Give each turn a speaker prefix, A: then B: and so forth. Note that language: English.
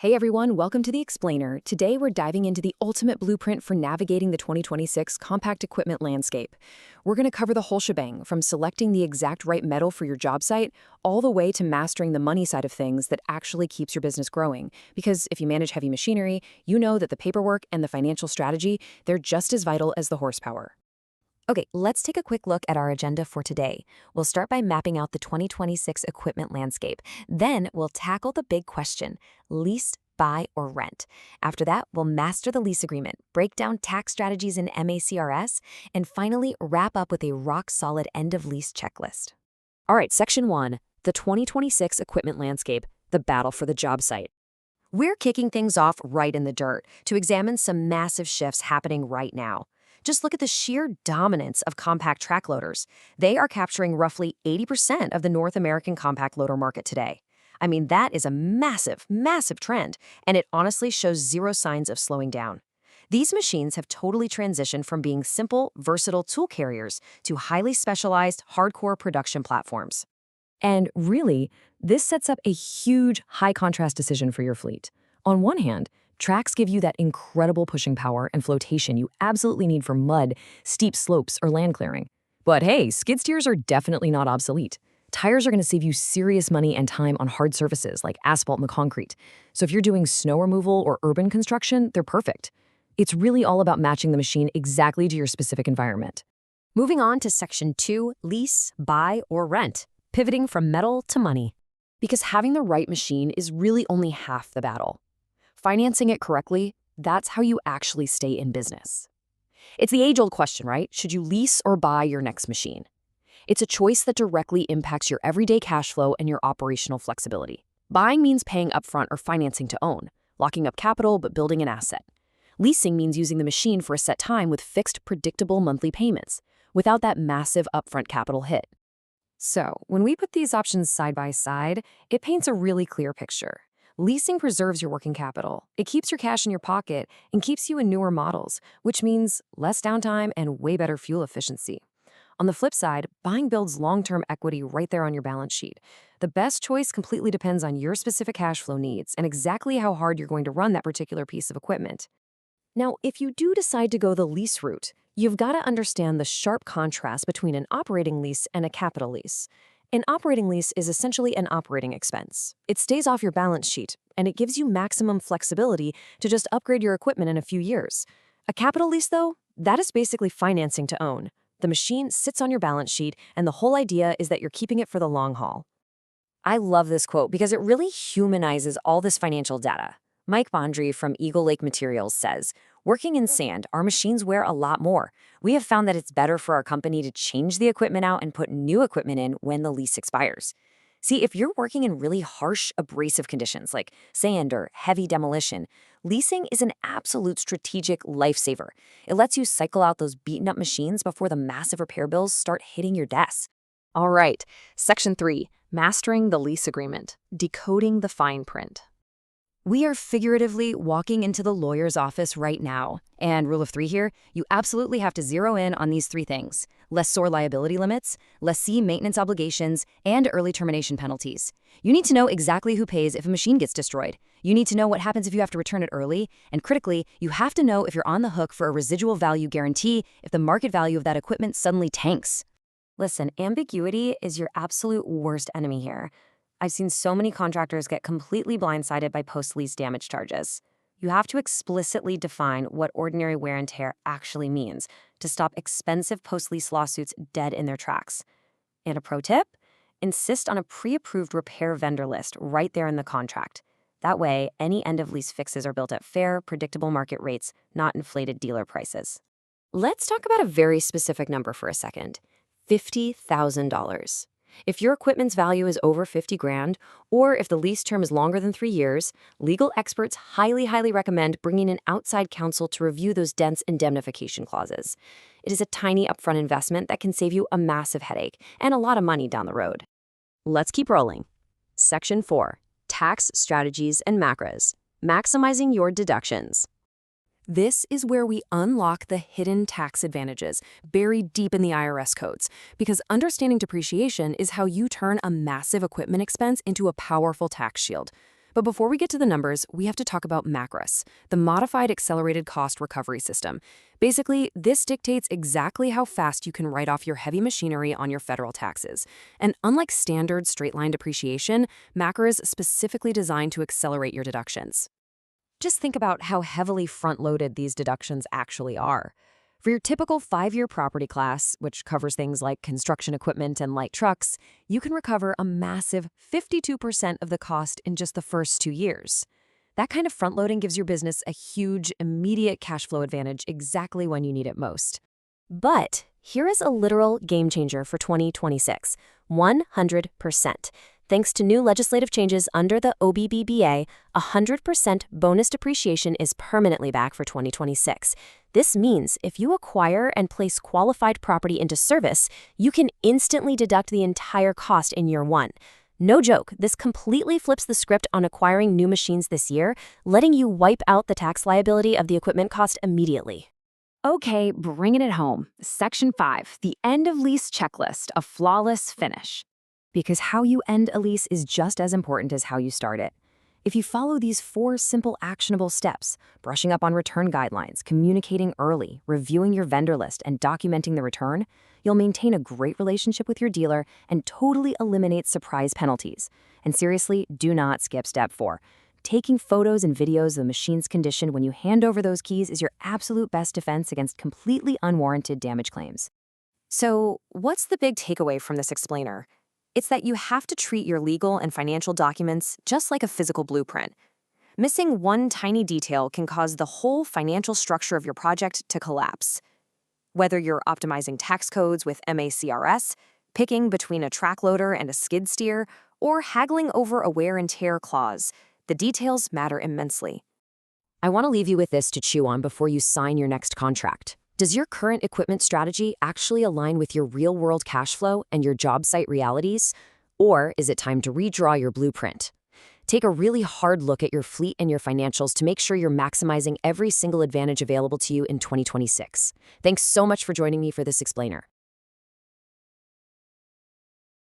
A: Hey everyone, welcome to The Explainer. Today we're diving into the ultimate blueprint for navigating the 2026 compact equipment landscape. We're going to cover the whole shebang, from selecting the exact right metal for your job site, all the way to mastering the money side of things that actually keeps your business growing. Because if you manage heavy machinery, you know that the paperwork and the financial strategy, they're just as vital as the horsepower.
B: Okay, let's take a quick look at our agenda for today. We'll start by mapping out the 2026 equipment landscape. Then we'll tackle the big question: lease, buy, or rent. After that, we'll master the lease agreement, break down tax strategies in MACRS, and finally wrap up with a rock-solid end-of-lease checklist.
A: All right, Section 1, the 2026 equipment landscape, the battle for the job site. We're kicking things off right in the dirt to examine some massive shifts happening right now. Just look at the sheer dominance of compact track loaders. They are capturing roughly 80% of the North American compact loader market today. I mean, that is a massive, massive trend, and it honestly shows zero signs of slowing down. These machines have totally transitioned from being simple, versatile tool carriers to highly specialized, hardcore production platforms. And really, this sets up a huge, high-contrast decision for your fleet. On one hand, tracks give you that incredible pushing power and flotation you absolutely need for mud, steep slopes, or land clearing. But hey, skid steers are definitely not obsolete. Tires are going to save you serious money and time on hard surfaces like asphalt and the concrete. So if you're doing snow removal or urban construction, they're perfect. It's really all about matching the machine exactly to your specific environment. Moving on to Section 2, lease, buy, or rent, pivoting from metal to money. Because having the right machine is really only half the battle. Financing it correctly, that's how you actually stay in business. It's the age-old question, right? Should you lease or buy your next machine? It's a choice that directly impacts your everyday cash flow and your operational flexibility. Buying means paying upfront or financing to own, locking up capital but building an asset. Leasing means using the machine for a set time with fixed, predictable monthly payments, without that massive upfront capital hit. So, when we put these options side by side, it paints a really clear picture. Leasing preserves your working capital. It keeps your cash in your pocket and keeps you in newer models, which means less downtime and way better fuel efficiency. On the flip side, buying builds long-term equity right there on your balance sheet. The best choice completely depends on your specific cash flow needs and exactly how hard you're going to run that particular piece of equipment. Now, if you do decide to go the lease route, you've got to understand the sharp contrast between an operating lease and a capital lease. An operating lease is essentially an operating expense. It stays off your balance sheet, and it gives you maximum flexibility to just upgrade your equipment in a few years. A capital lease, though, that is basically financing to own. The machine sits on your balance sheet, and the whole idea is that you're keeping it for the long haul. I love this quote because it really humanizes all this financial data. Mike Bondry from Eagle Lake Materials says, "Working in sand, our machines wear a lot more. We have found that it's better for our company to change the equipment out and put new equipment in when the lease expires." See, if you're working in really harsh, abrasive conditions like sand or heavy demolition, leasing is an absolute strategic lifesaver. It lets you cycle out those beaten-up machines before the massive repair bills start hitting your desk. All right, Section 3, mastering the lease agreement, decoding the fine print. We are figuratively walking into the lawyer's office right now. And rule of 3 here, you absolutely have to zero in on these 3 things: lessor liability limits, lessee maintenance obligations, and early termination penalties. You need to know exactly who pays if a machine gets destroyed. You need to know what happens if you have to return it early. And critically, you have to know if you're on the hook for a residual value guarantee if the market value of that equipment suddenly tanks. Listen, ambiguity is your absolute worst enemy here. I've seen so many contractors get completely blindsided by post-lease damage charges. You have to explicitly define what ordinary wear and tear actually means to stop expensive post-lease lawsuits dead in their tracks. And a pro tip? Insist on a pre-approved repair vendor list right there in the contract. That way, any end-of-lease fixes are built at fair, predictable market rates, not inflated dealer prices. Let's talk about a very specific number for a second: $50,000. If your equipment's value is over 50 grand, or if the lease term is longer than 3 years, legal experts highly recommend bringing in outside counsel to review those dense indemnification clauses. It is a tiny upfront investment that can save you a massive headache and a lot of money down the road. Let's keep rolling. Section 4, tax strategies and MACRS, maximizing your deductions. This is where we unlock the hidden tax advantages buried deep in the IRS codes, because understanding depreciation is how you turn a massive equipment expense into a powerful tax shield. But before we get to the numbers, we have to talk about MACRS, the Modified Accelerated Cost Recovery System. Basically, this dictates exactly how fast you can write off your heavy machinery on your federal taxes. And unlike standard straight-line depreciation, MACRS is specifically designed to accelerate your deductions. Just think about how heavily front-loaded these deductions actually are. For your typical 5-year property class, which covers things like construction equipment and light trucks, you can recover a massive 52% of the cost in just the first 2 years. That kind of front-loading gives your business a huge, immediate cash flow advantage exactly when you need it most. But here is a literal game changer for 2026, 100%. Thanks to new legislative changes under the OBBBA, 100% bonus depreciation is permanently back for 2026. This means if you acquire and place qualified property into service, you can instantly deduct the entire cost in year 1. No joke, this completely flips the script on acquiring new machines this year, letting you wipe out the tax liability of the equipment cost immediately. Okay, bringing it home. Section 5, the end of lease checklist, a flawless finish. Because how you end a lease is just as important as how you start it. If you follow these 4 simple actionable steps, brushing up on return guidelines, communicating early, reviewing your vendor list, and documenting the return, you'll maintain a great relationship with your dealer and totally eliminate surprise penalties. And seriously, do not skip step 4. Taking photos and videos of the machine's condition when you hand over those keys is your absolute best defense against completely unwarranted damage claims. So, what's the big takeaway from this explainer? It's that you have to treat your legal and financial documents just like a physical blueprint. Missing one tiny detail can cause the whole financial structure of your project to collapse. Whether you're optimizing tax codes with MACRS, picking between a track loader and a skid steer, or haggling over a wear and tear clause, the details matter immensely. I want to leave you with this to chew on before you sign your next contract. Does your current equipment strategy actually align with your real-world cash flow and your job site realities? Or is it time to redraw your blueprint? Take a really hard look at your fleet and your financials to make sure you're maximizing every single advantage available to you in 2026. Thanks so much for joining me for this explainer.